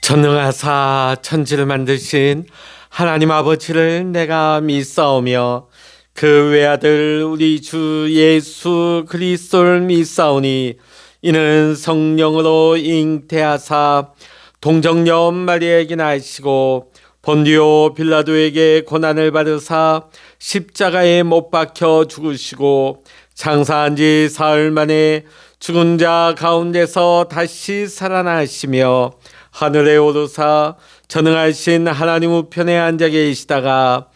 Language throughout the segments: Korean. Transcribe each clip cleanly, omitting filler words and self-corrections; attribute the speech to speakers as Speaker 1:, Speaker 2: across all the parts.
Speaker 1: 전능하사 천지를 만드신 하나님 아버지를 내가 믿사오며 그 외아들 우리 주 예수 그리스도를 믿사오니 이는 성령으로 잉태하사 동정녀 마리아에게 나시고 본디오 빌라도에게 고난을 받으사 십자가에 못 박혀 죽으시고 장사한 지 사흘 만에 죽은 자 가운데서 다시 살아나시며 하늘에 오르사 전능하신 하나님 우편에 앉아 계시다가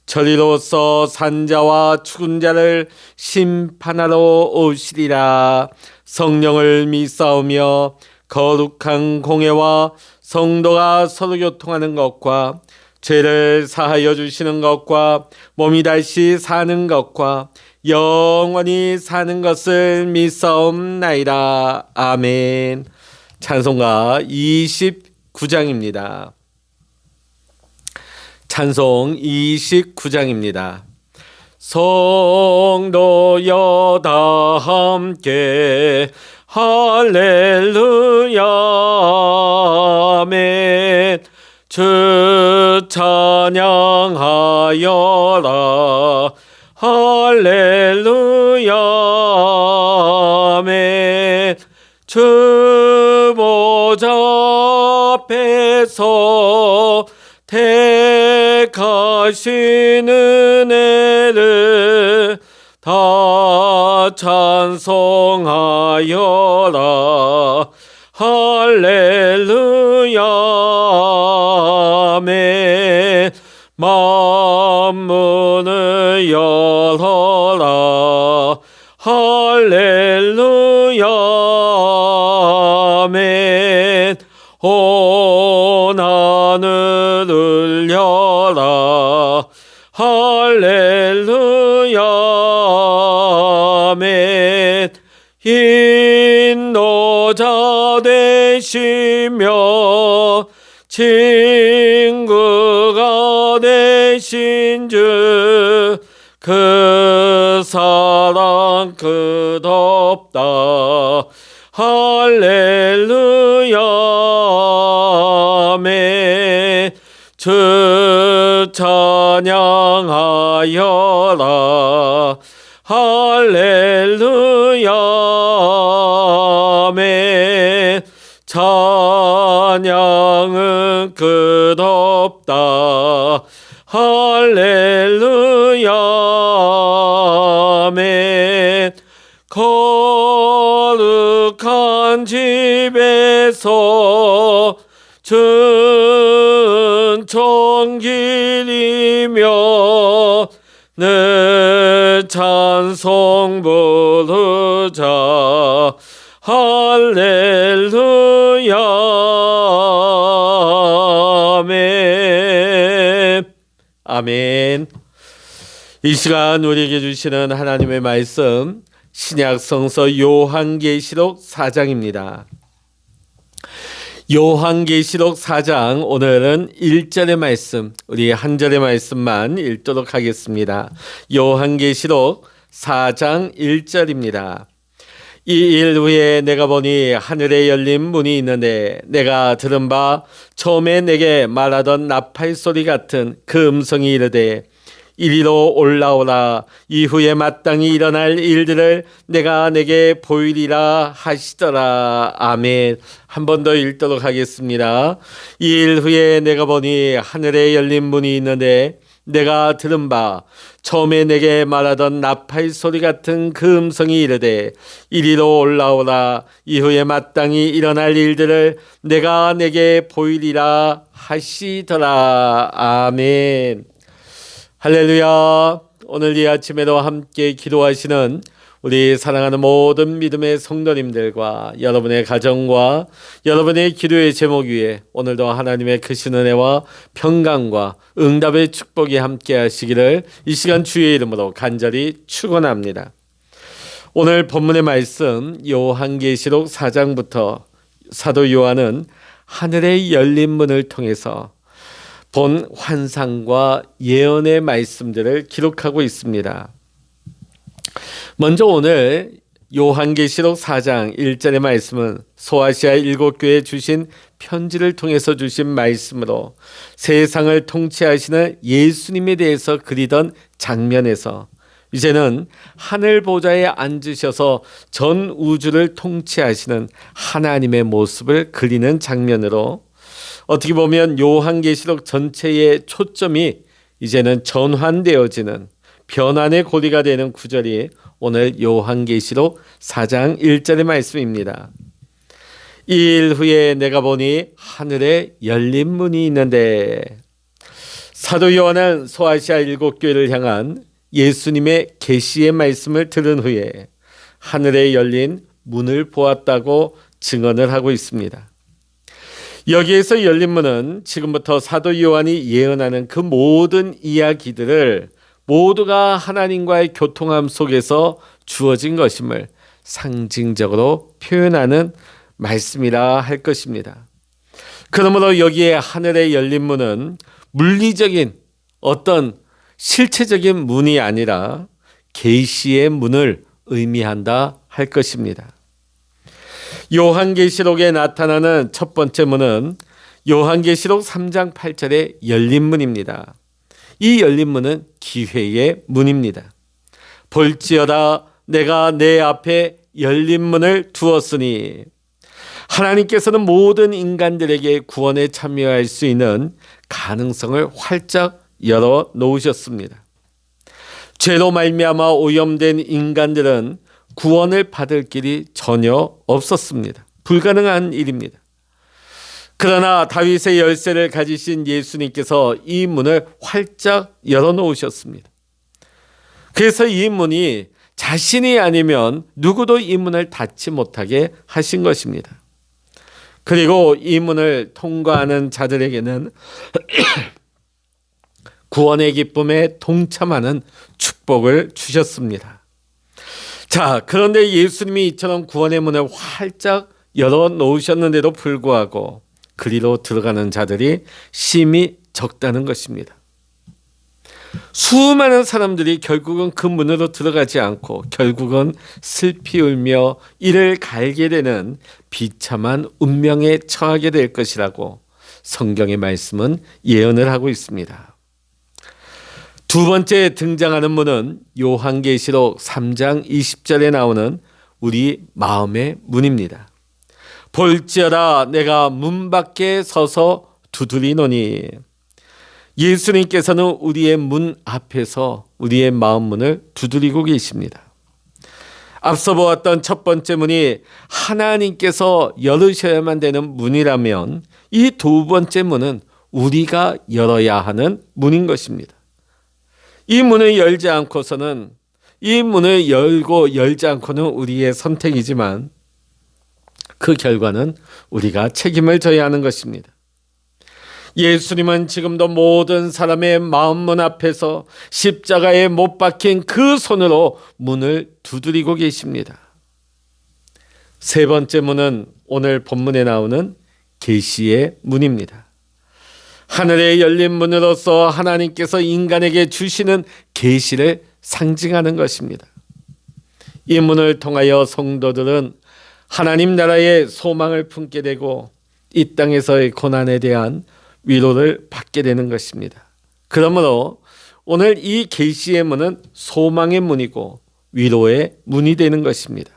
Speaker 1: 저리로서 산자와 죽은 자를 심판하러 오시리라. 성령을 믿사오며 거룩한 공회와 성도가 서로 교통하는 것과 죄를 사하여 주시는 것과 몸이 다시 사는 것과 영원히 사는 것을 믿사옵나이다. 아멘. 찬송가 29장입니다. 찬송 29장입니다. 성도여 다 함께 할렐루야 아멘. 주 찬양하여라 할렐루야 아멘. 주 보좌 앞에서 택하신 은혜를 다 찬송하여라 할렐루야 아멘. 만문을 열어라 할렐루야 아멘. 온 하늘을 열라 할렐루야 아멘. 인도자 되시며 친구가 되신 주 그 사랑 끝없다 할렐루야 아멘. 주 찬양하여라 할렐루야 아멘. 찬양은 끝없다 할렐루야 아멘. 거룩한 집에서 준총기리며 늘 찬송 부르자 할렐루야 아멘. 아멘. 이 시간 우리에게 주시는 하나님의 말씀 신약 성서 요한계시록 4장입니다. 요한계시록 4장 오늘은 1절의 말씀, 우리 한 절의 말씀만 읽도록 하겠습니다. 요한계시록 4장 1절입니다. 이 일 후에 내가 보니 하늘에 열린 문이 있는데 내가 들은 바 처음에 내게 말하던 나팔 소리 같은 그 음성이 이르되 이리로 올라오라. 이후에 마땅히 일어날 일들을 내가 내게 보이리라 하시더라. 아멘. 한 번 더 읽도록 하겠습니다. 이 일 후에 내가 보니 하늘에 열린 문이 있는데 내가 들은 바 처음에 내게 말하던 나팔 소리 같은 그 음성이 이르되 이리로 올라오라. 이후에 마땅히 일어날 일들을 내가 내게 보이리라 하시더라. 아멘. 할렐루야. 오늘 이 아침에도 함께 기도하시는 우리 사랑하는 모든 믿음의 성도님들과 여러분의 가정과 여러분의 기도의 제목 위에 오늘도 하나님의 크신 은혜와 평강과 응답의 축복이 함께 하시기를 이 시간 주의 이름으로 간절히 축원합니다. 오늘 본문의 말씀 요한계시록 4장부터 사도 요한은 하늘의 열린 문을 통해서 본 환상과 예언의 말씀들을 기록하고 있습니다. 먼저 오늘 요한계시록 4장 1절의 말씀은 소아시아 7교회에 주신 편지를 통해서 주신 말씀으로 세상을 통치하시는 예수님에 대해서 그리던 장면에서 이제는 하늘 보좌에 앉으셔서 전 우주를 통치하시는 하나님의 모습을 그리는 장면으로 어떻게 보면 요한계시록 전체의 초점이 이제는 전환되어지는 변환의 고리가 되는 구절이 오늘 요한계시록 4장 1절의 말씀입니다. 이 일 후에 내가 보니 하늘에 열린 문이 있는데, 사도 요한은 소아시아 7교회를 향한 예수님의 계시의 말씀을 들은 후에 하늘에 열린 문을 보았다고 증언을 하고 있습니다. 여기에서 열린 문은 지금부터 사도 요한이 예언하는 그 모든 이야기들을 모두가 하나님과의 교통함 속에서 주어진 것임을 상징적으로 표현하는 말씀이라 할 것입니다. 그러므로 여기에 하늘에 열린 문은 물리적인 어떤 실체적인 문이 아니라 계시의 문을 의미한다 할 것입니다. 요한계시록에 나타나는 첫 번째 문은 요한계시록 3장 8절의 열린 문입니다. 이 열린 문은 기회의 문입니다. 볼지어다 내가 내 앞에 열린 문을 두었으니, 하나님께서는 모든 인간들에게 구원에 참여할 수 있는 가능성을 활짝 열어 놓으셨습니다. 죄로 말미암아 오염된 인간들은 구원을 받을 길이 전혀 없었습니다. 불가능한 일입니다. 그러나 다윗의 열쇠를 가지신 예수님께서 이 문을 활짝 열어놓으셨습니다. 그래서 이 문이 자신이 아니면 누구도 이 문을 닫지 못하게 하신 것입니다. 그리고 이 문을 통과하는 자들에게는 구원의 기쁨에 동참하는 축복을 주셨습니다. 자, 그런데 예수님이 이처럼 구원의 문을 활짝 열어놓으셨는데도 불구하고 그리로 들어가는 자들이 심히 적다는 것입니다. 수많은 사람들이 결국은 그 문으로 들어가지 않고 결국은 슬피 울며 이를 갈게 되는 비참한 운명에 처하게 될 것이라고 성경의 말씀은 예언을 하고 있습니다. 두 번째 등장하는 문은 요한계시록 3장 20절에 나오는 우리 마음의 문입니다. 볼지어다 내가 문 밖에 서서 두드리노니, 예수님께서는 우리의 문 앞에서 우리의 마음 문을 두드리고 계십니다. 앞서 보았던 첫 번째 문이 하나님께서 열으셔야만 되는 문이라면, 이 두 번째 문은 우리가 열어야 하는 문인 것입니다. 이 문을 열지 않고서는, 이 문을 열고 열지 않고는 우리의 선택이지만 그 결과는 우리가 책임을 져야 하는 것입니다. 예수님은 지금도 모든 사람의 마음문 앞에서 십자가에 못 박힌 그 손으로 문을 두드리고 계십니다. 세 번째 문은 오늘 본문에 나오는 계시의 문입니다. 하늘에 열린 문으로서 하나님께서 인간에게 주시는 계시를 상징하는 것입니다. 이 문을 통하여 성도들은 하나님 나라의 소망을 품게 되고 이 땅에서의 고난에 대한 위로를 받게 되는 것입니다. 그러므로 오늘 이 계시의 문은 소망의 문이고 위로의 문이 되는 것입니다.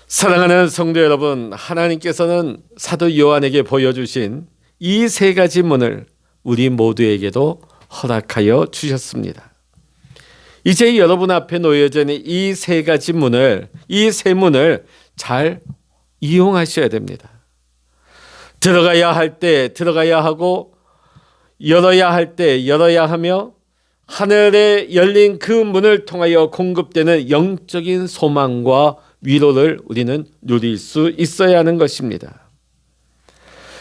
Speaker 1: 사랑하는 성도 여러분, 하나님께서는 사도 요한에게 보여주신 이 세 가지 문을 우리 모두에게도 허락하여 주셨습니다. 이제 여러분 앞에 놓여져 있는 이 세 가지 문을, 이 세 문을 잘 이용하셔야 됩니다. 들어가야 할 때 들어가야 하고, 열어야 할 때 열어야 하며, 하늘에 열린 그 문을 통하여 공급되는 영적인 소망과 위로를 우리는 누릴 수 있어야 하는 것입니다.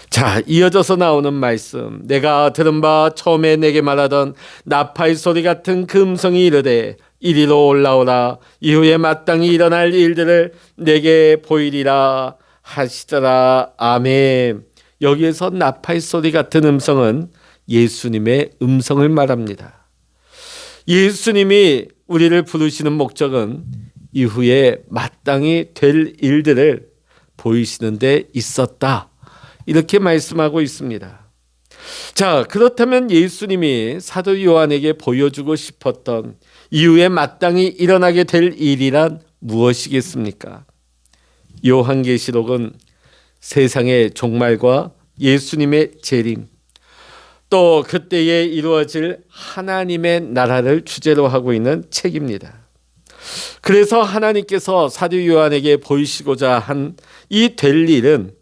Speaker 1: 자, 이어져서 나오는 말씀, 내가 들은 바 처음에 내게 말하던 나팔 소리 같은 그 음성이 이르되 이리로 올라오라, 이후에 마땅히 일어날 일들을 내게 보이리라 하시더라. 아멘. 여기에서 나팔 소리 같은 음성은 예수님의 음성을 말합니다. 예수님이 우리를 부르시는 목적은 이후에 마땅히 될 일들을 보이시는 데 있었다. 이렇게 말씀하고 있습니다. 자, 그렇다면 예수님이 사도 요한에게 보여주고 싶었던 이후에 마땅히 일어나게 될 일이란 무엇이겠습니까? 요한계시록은 세상의 종말과 예수님의 재림, 또 그때에 이루어질 하나님의 나라를 주제로 하고 있는 책입니다. 그래서 하나님께서 사도 요한에게 보이시고자 한 이 될 일은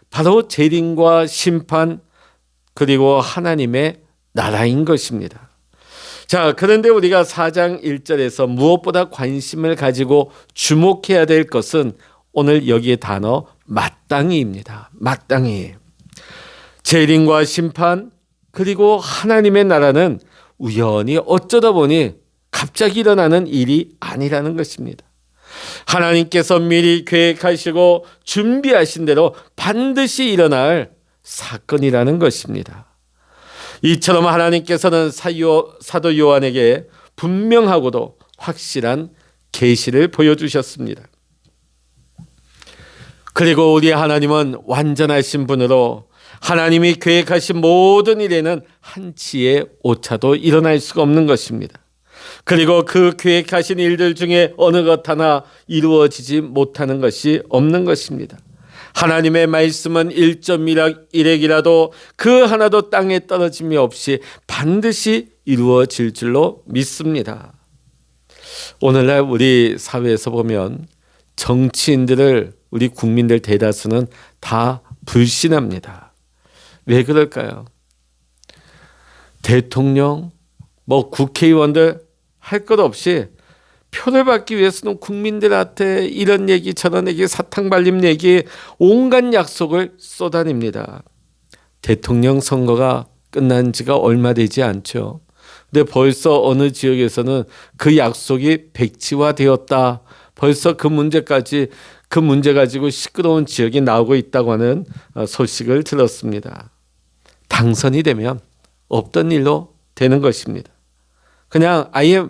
Speaker 1: 바로 재림과 심판, 그리고 하나님의 나라인 것입니다. 자, 그런데 우리가 4장 1절에서 무엇보다 관심을 가지고 주목해야 될 것은 오늘 여기의 단어 마땅히입니다. 마땅히. 재림과 심판, 그리고 하나님의 나라는 우연히 어쩌다 보니 갑자기 일어나는 일이 아니라는 것입니다. 하나님께서 미리 계획하시고 준비하신 대로 반드시 일어날 사건이라는 것입니다. 이처럼 하나님께서는 사도 요한에게 분명하고도 확실한 계시를 보여주셨습니다. 그리고 우리 하나님은 완전하신 분으로 하나님이 계획하신 모든 일에는 한치의 오차도 일어날 수가 없는 것입니다. 그리고 그 계획하신 일들 중에 어느 것 하나 이루어지지 못하는 것이 없는 것입니다. 하나님의 말씀은 1.1핵이라도 그 하나도 땅에 떨어짐이 없이 반드시 이루어질 줄로 믿습니다. 오늘날 우리 사회에서 보면 정치인들을 우리 국민들 대다수는 다 불신합니다. 왜 그럴까요? 대통령, 국회의원들 할 것 없이 표를 받기 위해서는 국민들한테 이런 얘기 저런 얘기 사탕 발림 얘기 온갖 약속을 쏟아냅니다. 대통령 선거가 끝난 지가 얼마 되지 않죠. 근데 벌써 어느 지역에서는 그 약속이 백지화되었다. 벌써 그 문제 가지고 시끄러운 지역이 나오고 있다고 하는 소식을 들었습니다. 당선이 되면 없던 일로 되는 것입니다. 그냥 아예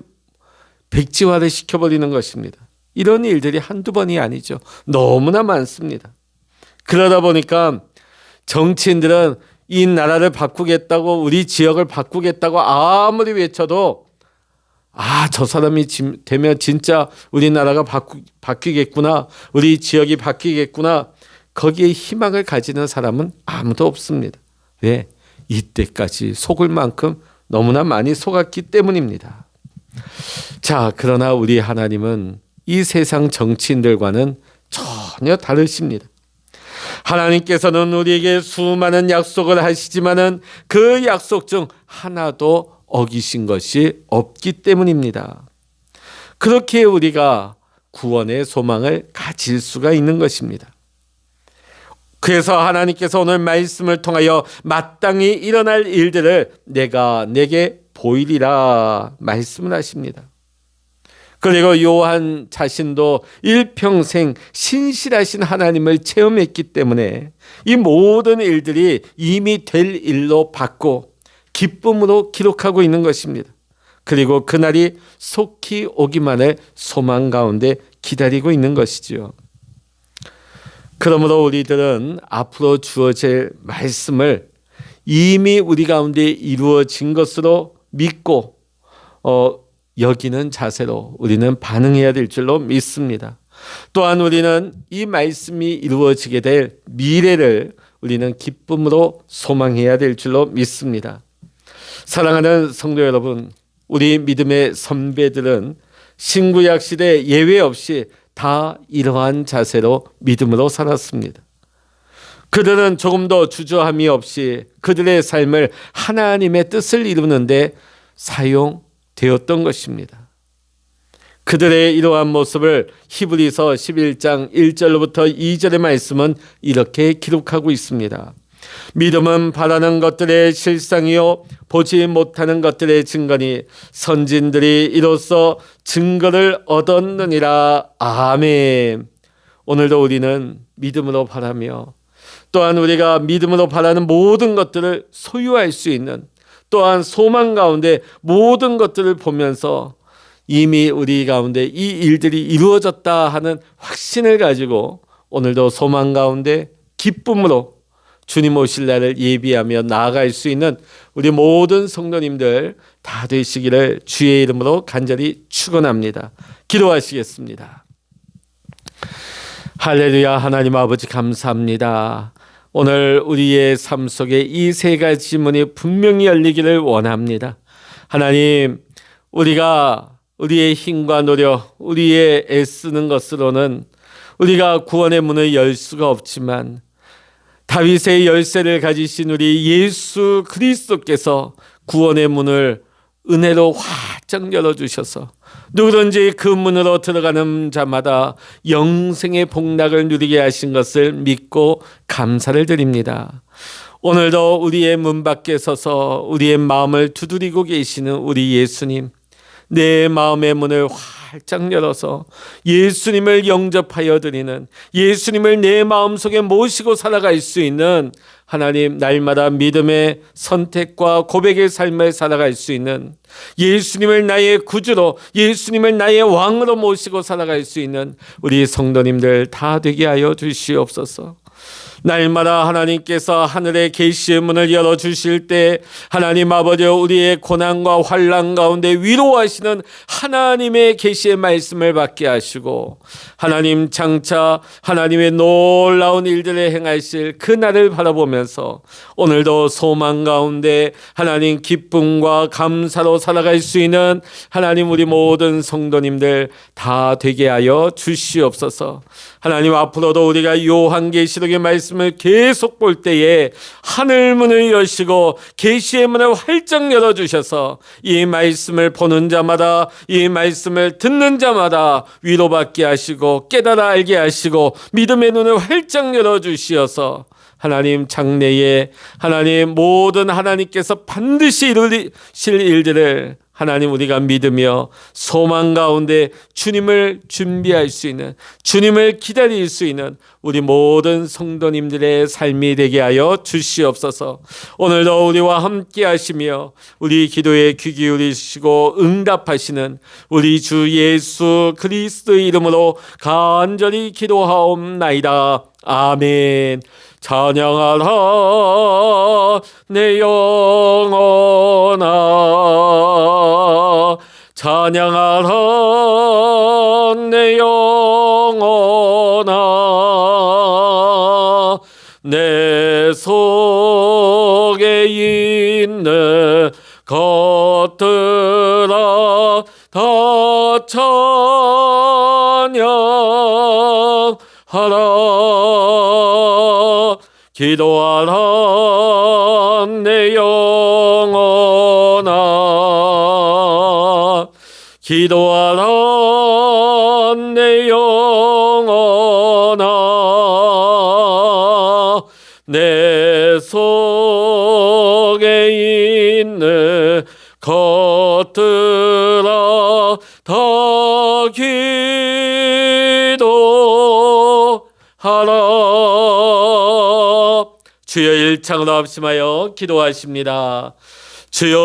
Speaker 1: 백지화를 시켜버리는 것입니다. 이런 일들이 한두 번이 아니죠. 너무나 많습니다. 그러다 보니까 정치인들은 이 나라를 바꾸겠다고 우리 지역을 바꾸겠다고 아무리 외쳐도 저 사람이 되면 진짜 우리나라가 바뀌겠구나. 우리 지역이 바뀌겠구나. 거기에 희망을 가지는 사람은 아무도 없습니다. 왜? 이때까지 속을 만큼 너무나 많이 속았기 때문입니다. 자, 그러나 우리 하나님은 이 세상 정치인들과는 전혀 다르십니다. 하나님께서는 우리에게 수많은 약속을 하시지만은 그 약속 중 하나도 어기신 것이 없기 때문입니다. 그렇게 우리가 구원의 소망을 가질 수가 있는 것입니다. 그래서 하나님께서 오늘 말씀을 통하여 마땅히 일어날 일들을 내가 내게 보이리라 말씀을 하십니다. 그리고 요한 자신도 일평생 신실하신 하나님을 체험했기 때문에 이 모든 일들이 이미 될 일로 받고 기쁨으로 기록하고 있는 것입니다. 그리고 그날이 속히 오기만을 소망 가운데 기다리고 있는 것이지요. 그러므로 우리들은 앞으로 주어질 말씀을 이미 우리 가운데 이루어진 것으로 믿고 여기는 자세로 우리는 반응해야 될 줄로 믿습니다. 또한 우리는 이 말씀이 이루어지게 될 미래를 우리는 기쁨으로 소망해야 될 줄로 믿습니다. 사랑하는 성도 여러분, 우리 믿음의 선배들은 신구약 시대 예외 없이 다 이러한 자세로 믿음으로 살았습니다. 그들은 조금도 주저함이 없이 그들의 삶을 하나님의 뜻을 이루는데 사용되었던 것입니다. 그들의 이러한 모습을 히브리서 11장 1절로부터 2절의 말씀은 이렇게 기록하고 있습니다. 믿음은 바라는 것들의 실상이요 보지 못하는 것들의 증거니 선진들이 이로써 증거를 얻었느니라. 아멘. 오늘도 우리는 믿음으로 바라며 또한 우리가 믿음으로 바라는 모든 것들을 소유할 수 있는 또한 소망 가운데 모든 것들을 보면서 이미 우리 가운데 이 일들이 이루어졌다 하는 확신을 가지고 오늘도 소망 가운데 기쁨으로 주님 오실 날을 예비하며 나아갈 수 있는 우리 모든 성도님들 다 되시기를 주의 이름으로 간절히 축원합니다. 기도하시겠습니다. 할렐루야. 하나님 아버지 감사합니다. 오늘 우리의 삶 속에 이 세 가지 문이 분명히 열리기를 원합니다. 하나님, 우리가 우리의 힘과 노력, 우리의 애쓰는 것으로는 우리가 구원의 문을 열 수가 없지만 다윗의 열쇠를 가지신 우리 예수 그리스도께서 구원의 문을 은혜로 활짝 열어주셔서 누구든지 그 문으로 들어가는 자마다 영생의 복락을 누리게 하신 것을 믿고 감사를 드립니다. 오늘도 우리의 문 밖에 서서 우리의 마음을 두드리고 계시는 우리 예수님, 내 마음의 문을 활짝 열어서 예수님을 영접하여 드리는, 예수님을 내 마음속에 모시고 살아갈 수 있는 하나님, 날마다 믿음의 선택과 고백의 삶을 살아갈 수 있는, 예수님을 나의 구주로, 예수님을 나의 왕으로 모시고 살아갈 수 있는 우리 성도님들 다 되게 하여 주시옵소서. 날마다 하나님께서 하늘의 계시의 문을 열어주실 때 하나님 아버지, 우리의 고난과 환난 가운데 위로하시는 하나님의 계시의 말씀을 받게 하시고, 하나님 장차 하나님의 놀라운 일들을 행하실 그 날을 바라보면서 오늘도 소망 가운데 하나님 기쁨과 감사로 살아갈 수 있는 하나님, 우리 모든 성도님들 다 되게 하여 주시옵소서. 하나님, 앞으로도 우리가 요한계시록의 말씀을 계속 볼 때에 하늘 문을 여시고 계시의 문을 활짝 열어주셔서 이 말씀을 보는 자마다, 이 말씀을 듣는 자마다 위로받게 하시고 깨달아 알게 하시고 믿음의 눈을 활짝 열어주시어서 하나님, 장래에 하나님 모든 하나님께서 반드시 이루실 일들을 하나님 우리가 믿으며 소망 가운데 주님을 준비할 수 있는, 주님을 기다릴 수 있는 우리 모든 성도님들의 삶이 되게 하여 주시옵소서. 오늘도 우리와 함께 하시며 우리 기도에 귀 기울이시고 응답하시는 우리 주 예수 그리스도의 이름으로 간절히 기도하옵나이다. 아멘. 찬양하라 내 영혼아, 찬양하라 내 영혼아, 내 속에 있는 것들아 다 찬양하라. 기도하라 내 영혼아, 기도하라 내 영혼아, 내 속에 있는 것들아 다 기도하라. 주여, 일창으로 합심하여 기도하십니다. 주여,